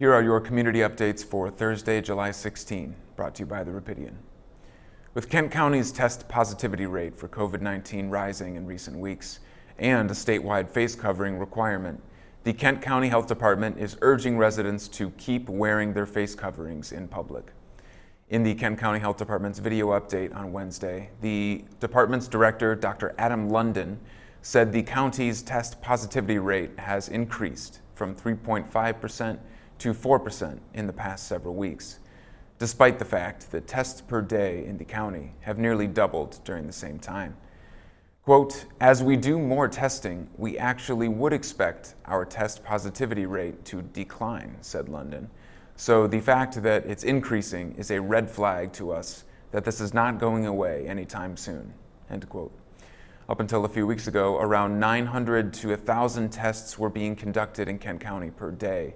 Here are your community updates for Thursday, July 16, brought to you by the Rapidian. With Kent County's test positivity rate for COVID-19 rising in recent weeks and a statewide face covering requirement, the Kent County Health Department is urging residents to keep wearing their face coverings in public. In the Kent County Health Department's video update on Wednesday, the department's director, Dr. Adam London, said the county's test positivity rate has increased from 3.5% to 4% in the past several weeks, despite the fact that tests per day in the county have nearly doubled during the same time. Quote, "As we do more testing, we actually would expect our test positivity rate to decline," said London. "So the fact that it's increasing is a red flag to us that this is not going away anytime soon," end quote. Up until a few weeks ago, around 900 to 1,000 tests were being conducted in Kent County per day.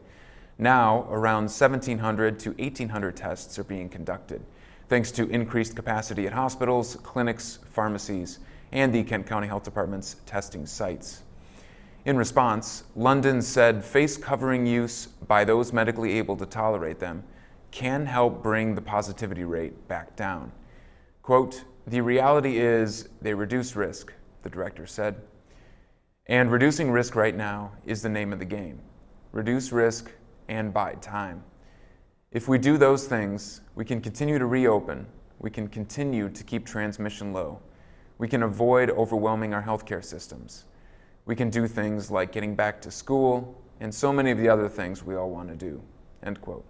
Now, around 1,700 to 1,800 tests are being conducted, thanks to increased capacity at hospitals, clinics, pharmacies, and the Kent County Health Department's testing sites. In response, London said face covering use by those medically able to tolerate them can help bring the positivity rate back down. Quote, "The reality is they reduce risk," the director said. "And reducing risk right now is the name of the game. Reduce risk and bide time. If we do those things, we can continue to reopen, we can continue to keep transmission low, we can avoid overwhelming our healthcare systems. We can do things like getting back to school and so many of the other things we all want to do," end quote.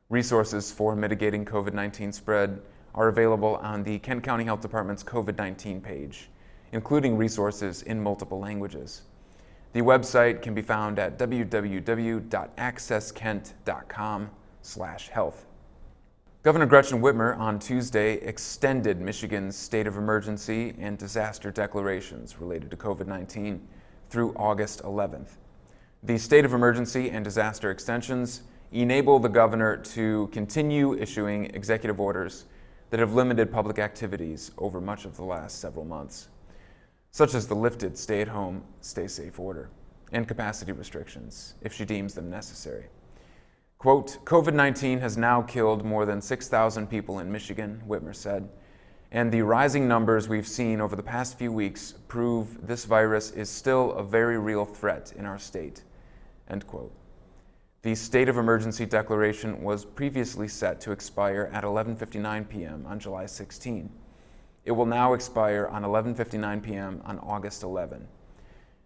Resources for mitigating COVID-19 spread are available on the Kent County Health Department's COVID-19 page, including resources in multiple languages. The website can be found at www.accesskent.com/health. Governor Gretchen Whitmer on Tuesday extended Michigan's state of emergency and disaster declarations related to COVID-19 through August 11th. The state of emergency and disaster extensions enable the governor to continue issuing executive orders that have limited public activities over much of the last several months, such as the lifted stay-at-home, stay-safe order and capacity restrictions, if she deems them necessary. Quote, "COVID-19 has now killed more than 6,000 people in Michigan," Whitmer said, "and the rising numbers we've seen over the past few weeks prove this virus is still a very real threat in our state," end quote. The state of emergency declaration was previously set to expire at 11:59 p.m. on July 16. It will now expire on 11:59 p.m. on August 11.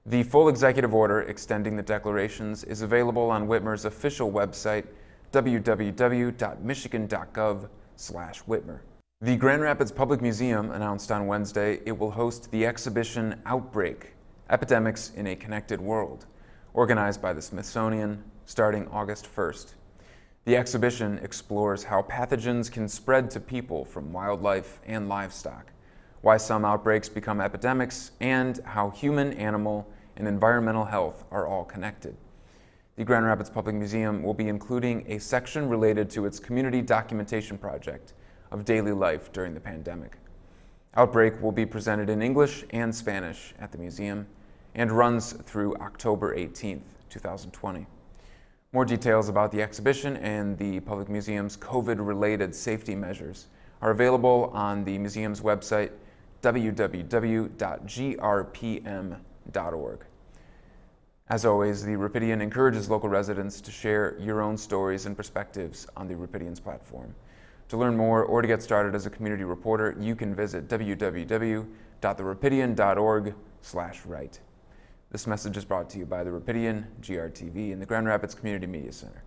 The full executive order extending the declarations is available on Whitmer's official website, www.michigan.gov/Whitmer. The Grand Rapids Public Museum announced on Wednesday it will host the exhibition Outbreak: Epidemics in a Connected World, organized by the Smithsonian, starting August 1st. The exhibition explores how pathogens can spread to people from wildlife and livestock, why some outbreaks become epidemics, and how human, animal, and environmental health are all connected. The Grand Rapids Public Museum will be including a section related to its community documentation project of daily life during the pandemic. Outbreak will be presented in English and Spanish at the museum and runs through October 18th, 2020. More details about the exhibition and the Public Museum's COVID-related safety measures are available on the museum's website, www.grpm.org. As always, the Rapidian encourages local residents to share your own stories and perspectives on the Rapidian's platform. To learn more or to get started as a community reporter, you can visit www.therapidian.org/write. This message is brought to you by the Rapidian, GRTV, and the Grand Rapids Community Media Center.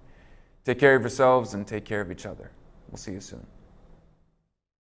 Take care of yourselves and take care of each other. We'll see you soon.